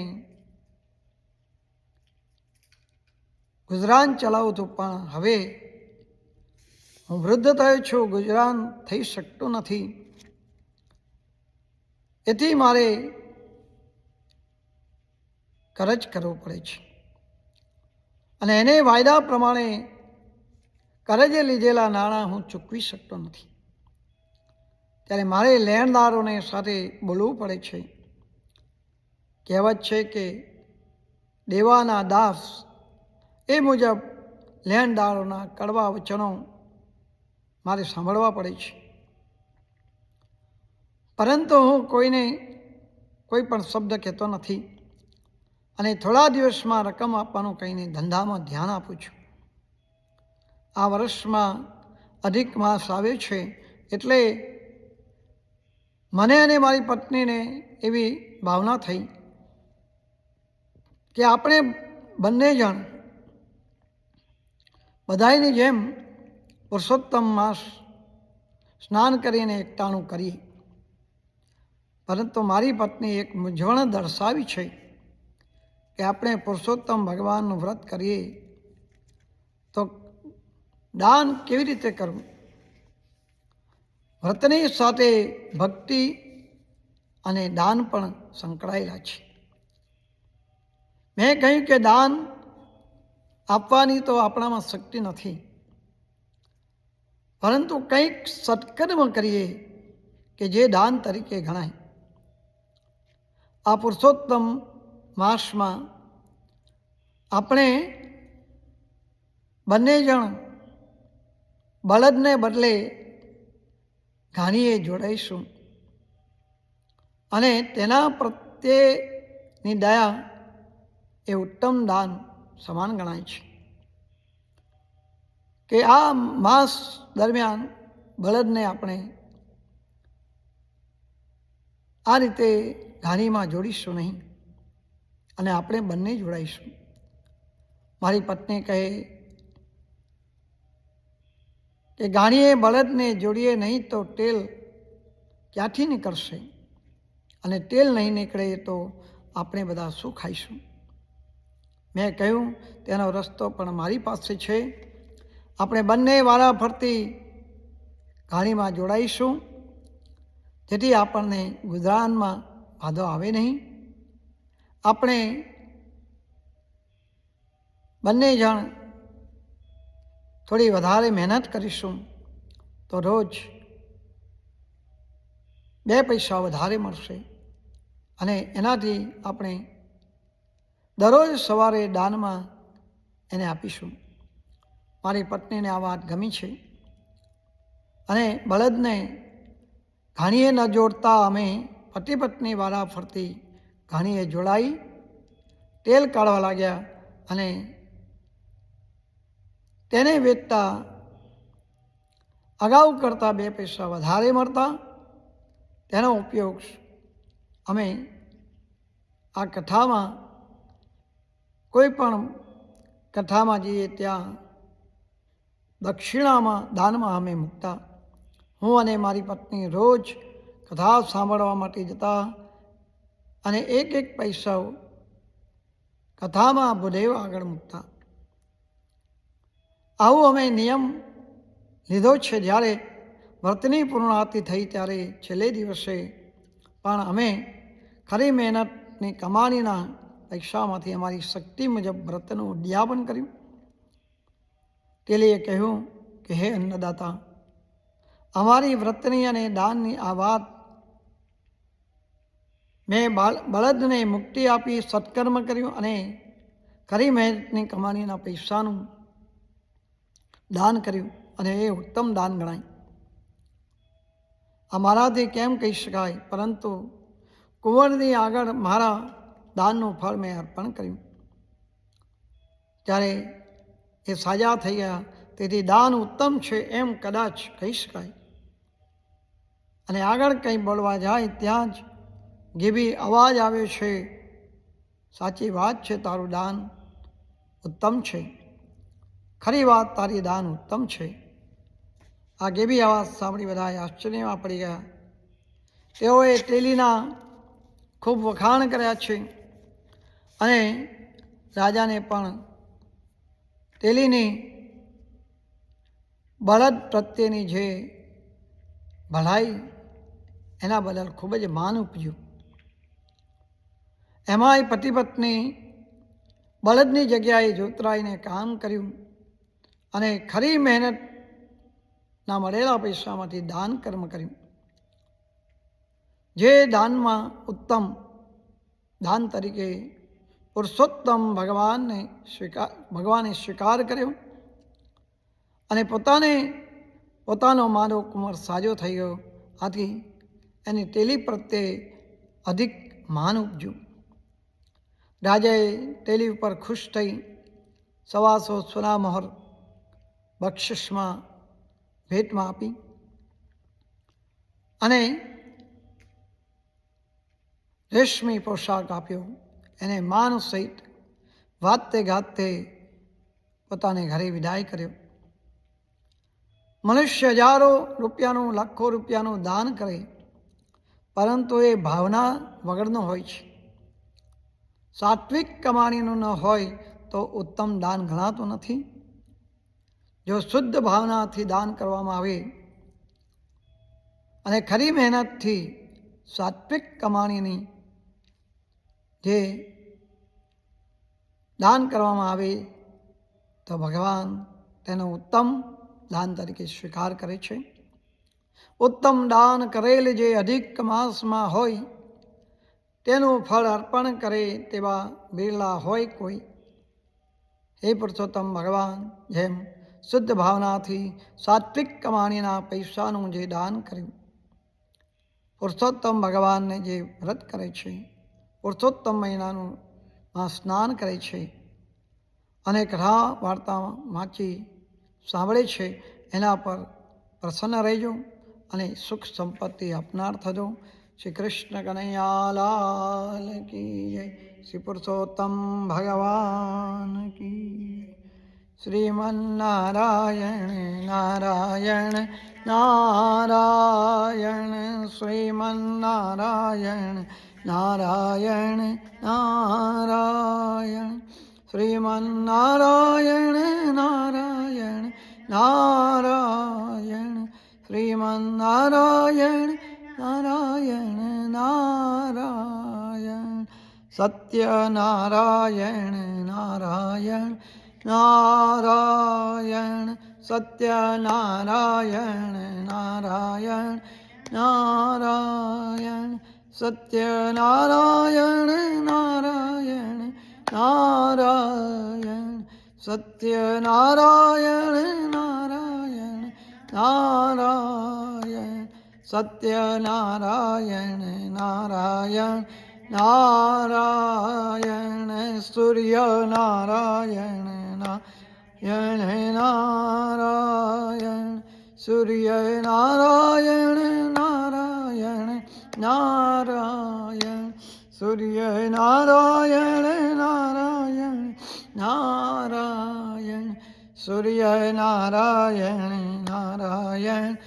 ગુજરાન ચલાવું છું. પણ હવે હું વૃદ્ધ થયો છું, ગુજરાન થઈ શકતું નથી. એથી મારે કરજ કરવું પડે છે અને એને વાયદા પ્રમાણે કરજે લીધેલા નાણાં હું ચૂકવી શકતો નથી. ત્યારે મારે લેણદારોને સાથે બોલવું પડે છે. કહેવત છે કે દેવાના દાસ, એ મુજબ લેણદારોના કડવા વચનો મારે સાંભળવા પડે છે. પરંતુ હું કોઈને કોઈ પણ શબ્દ કહેતો નથી અને થોડા દિવસમાં રકમ આપવાનું કહીને ધંધામાં ધ્યાન આપું છું. આ વર્ષમાં અધિક માસ આવ્યો છે એટલે મને અને મારી પત્નીને એવી ભાવના થઈ કે આપણે બંને જણ બધાની જેમ પુરુષોત્તમ માસ સ્નાન કરીને એકટાણું કરીએ. પરંતુ મારી પત્ની એક મૂંઝવણ દર્શાવી છે કે આપણે પુરુષોત્તમ ભગવાનનું વ્રત કરીએ તો દાન કેવી રીતે કરવું? વ્રતની સાથે ભક્તિ અને દાન પણ સંકળાયેલા છે. મેં કહ્યું કે દાન આપવાની તો આપણામાં શક્તિ નથી, પરંતુ કંઈક સત્કર્મ કરીએ કે જે દાન તરીકે ગણાય. આ પુરુષોત્તમ માસમાં આપણે બંને જણ બળદને બદલે ઘાણીએ જોડાઈશું અને તેના પ્રત્યેની દયા એ ઉત્તમ દાન સમાન ગણાય છે. કે આ માસ દરમિયાન બળદને આપણે આ રીતે ઘાણીમાં જોડીશું નહીં અને આપણે બંને જોડાઈશું. મારી પત્ની કહે કે ગાણીએ બળદને જોડીએ નહીં તો તેલ ક્યાંથી નીકળશે, અને તેલ નહીં નીકળે તો આપણે બધા શું ખાઈશું? મેં કહ્યું, તેનો રસ્તો પણ મારી પાસે છે. આપણે બંને વારા ફરતી ગાણીમાં જોડાઈશું, જેથી આપણને ગુજરાનમાં વાંધો આવે નહીં. આપણે બંને જણ થોડી વધારે મહેનત કરીશું તો રોજ 2 પૈસા વધારે મળશે, અને એનાથી આપણે દરરોજ સવારે દાનમાં એને આપીશું. મારી પત્નીને આ વાત ગમી છે, અને બળદને ઘાણીએ ન જોડતા અમે પતિ પત્ની વારા ફરતી ઘાણીએ જોડાઈ તેલ કાઢવા લાગ્યા, અને તેને વેચતા અગાઉ કરતાં 2 પૈસા વધારે મળતા. તેનો ઉપયોગ અમે આ કથામાં, કોઈ પણ કથામાં જઈએ ત્યાં દક્ષિણામાં, દાનમાં અમે મૂકતા. હું અને મારી પત્ની રોજ કથા સાંભળવા માટે જતા, અને 1 પૈસો કથામાં ભૂદેવ આગળ મૂકતા. આવું અમે નિયમ લીધો છે. જ્યારે વ્રતની પૂર્ણાહુતિ થઈ ત્યારે છેલ્લે દિવસે પણ અમે ખરી મહેનતની કમાણીના પૈસામાંથી અમારી શક્તિ મુજબ વ્રતનું ઉદ્યાપન કર્યું. તેલીએ કહ્યું કે હે અન્નદાતા, અમારી વ્રતની અને દાનની આ વાત, મેં બળદને મુક્તિ આપી, સત્કર્મ કર્યું, અને ખરી મહેનતની કમાણીના પૈસાનું દાન કર્યું, અને એ ઉત્તમ દાન ગણાય. આ મારાથી કેમ કહી શકાય, પરંતુ કુંવરની આગળ મારા દાનનું ફળ મેં અર્પણ કર્યું. ત્યારે એ સાજા થઈ ગયા. તેથી દાન ઉત્તમ છે એમ કદાચ કહી શકાય. અને આગળ કંઈ બોલવા જાય ત્યાં જ ગીભી અવાજ આવ્યો છે, સાચી વાત છે, તારું દાન ઉત્તમ છે, ખરી વાત, તારી દાન ઉત્તમ છે. આ ગેબી અવાજ સાંભળી બધા આશ્ચર્યમાં પડી ગયા. તેઓએ તેલીના ખૂબ વખાણ કર્યા છે, અને રાજાને પણ તેલીની બળદ પ્રત્યેની જે ભલાઈ, એના બદલ ખૂબ જ માન ઉપજ્યું. એમાંય પતિ પત્ની બળદની જગ્યાએ જોતરાઈને કામ કર્યું, અને ખરી મહેનતના મળેલા પૈસામાંથી દાન કર્મ કર્યું. જે દાનમાં ઉત્તમ દાન તરીકે પુરુષોત્તમ ભગવાને સ્વીકાર કર્યો, અને પોતાનો માનો કુંવર સાજો થઈ ગયો. આથી એની તેલી પ્રત્યે અધિક માન ઉપજ્યું. રાજાએ તેલી ઉપર ખુશ થઈ 125 સોના મહોર બક્ષિસમાં ભેટમાં આપી, અને રેશમી પોશાક આપ્યો. એને માન સહિત વાતે ગાતે પોતાને ઘરે વિદાય કર્યો. મનુષ્ય હજારો રૂપિયાનું, લાખો રૂપિયાનું દાન કરે, પરંતુ એ ભાવના વગરનો હોય છે. સાત્વિક કમાણીનું ન હોય તો ઉત્તમ દાન ગણાતું નથી. જો શુદ્ધ ભાવનાથી દાન કરવામાં આવે, અને ખરી મહેનતથી સાત્વિક કમાણીની જે દાન કરવામાં આવે, તો ભગવાન તેનો ઉત્તમ દાન તરીકે સ્વીકાર કરે છે. ઉત્તમ દાન કરેલ જે અધિક માસમાં હોય, તેનું ફળ અર્પણ કરે તેવા બિરલા હોય કોઈ. હે પુરુષોત્તમ ભગવાન, જેમ શુદ્ધ ભાવનાથી સાત્વિક કમાણીના પૈસાનું જે દાન કર્યું, પુરુષોત્તમ ભગવાનને જે વ્રત કરે છે, પુરુષોત્તમ મહિનાનું સ્નાન કરે છે, અને કથા વાર્તા વાંચી સાંભળે છે, એના પર પ્રસન્ન રહેજો, અને સુખ સંપત્તિ આપનાર થજો. શ્રી કૃષ્ણ કનૈયા લાલ કી જય. શ્રી પુરુષોત્તમ ભગવાન કી. શ્રીમન્નારાયણ નારાયણ નારાયણ શ્રીમન્નારાયણ નારાયણ નારાયણ શ્રીમન્નારાયણ નારાયણ નારાયણ શ્રીમન્નારાયણ નારાયણ નારાયણ સત્યનારાયણ નારાયણ નારાયણ સત્યનારાયણ નારાયણ નારાયણ સત્યનારાયણ નારાયણ નારાયણ સત્યનારાયણ નારાયણ નારાયણ સત્યનારાયણ નારાયણ નારાયણ સૂર્યનારાયણ નારાયણ નારાયણ સૂર્યનારાયણ નારાયણ નારાયણ સૂર્યનારાયણ નારાયણ નારાયણ સૂર્યનારાયણ નારાયણ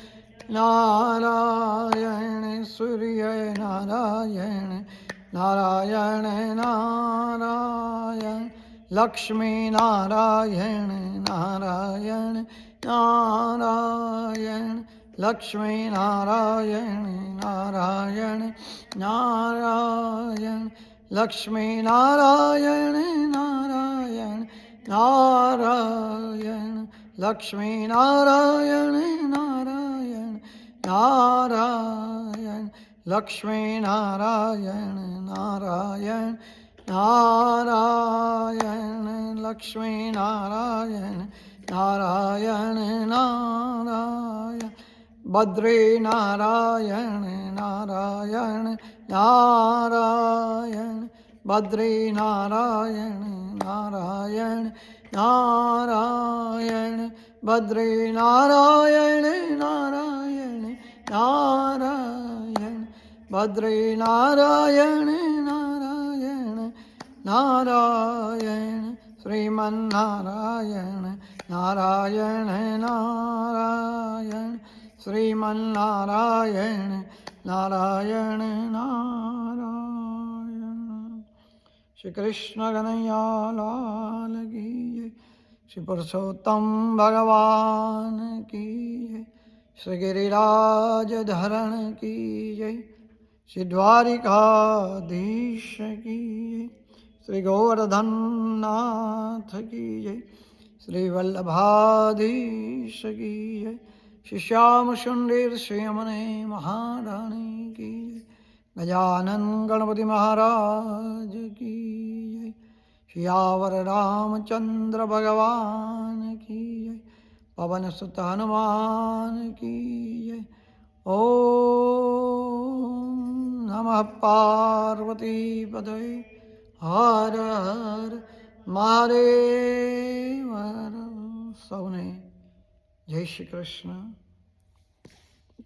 નારાયણ સૂર્યનારાયણ નારાયણ નારાયણ લક્ષ્મી નારાયણ નારાયણ નારાયણ લક્ષ્મી નારાયણ નારાયણ નારાયણ લક્ષ્મી નારાયણ નારાયણ નારાયણ લક્ષ્મી નારાયણ નારાયણ નારાયણ લક્ષ્મી નારાયણ નારાયણ નારાયણ લક્ષ્મી નારાયણ નારાયણ નારાયણ બદ્રી નારાયણ નારાયણ નારાયણ બદ્રી નારાયણ નારાયણ નારાયણ બદ્રી નારાયણ નારાયણ નારાયણ બદ્રી નારાયણ નારાયણ નારાયણ શ્રીમન્નારાયણ નારાયણ નારાયણ શ્રીમન્નારાયણ નારાયણ નારાયણ. શ્રી કૃષ્ણ કનૈયા લાલ કી જય. શ્રી પુરુષોત્તમ ભગવાન કી જય. શ્રી ગિરિરાજ ધરણ કી જય. શ્રી દ્વારિકાધીશ કી જય. શ્રી ગોવર્ધનનાથ કી જય. શ્રી વલ્લભાધીશ કી જય. શ્રી શ્યામ સુંદર શ્રી અમને મહારાણી કી જય. ગજાનન ગણપતિ મહારાજ કી જય. શ્યાવર રામચંદ્ર ભગવાન કી જય. પવન સુત હનુમાન કી જય. ઓમ નમઃ પાર્વતી પદય હર હર મહાદેવ. સૌને જય શ્રી કૃષ્ણ.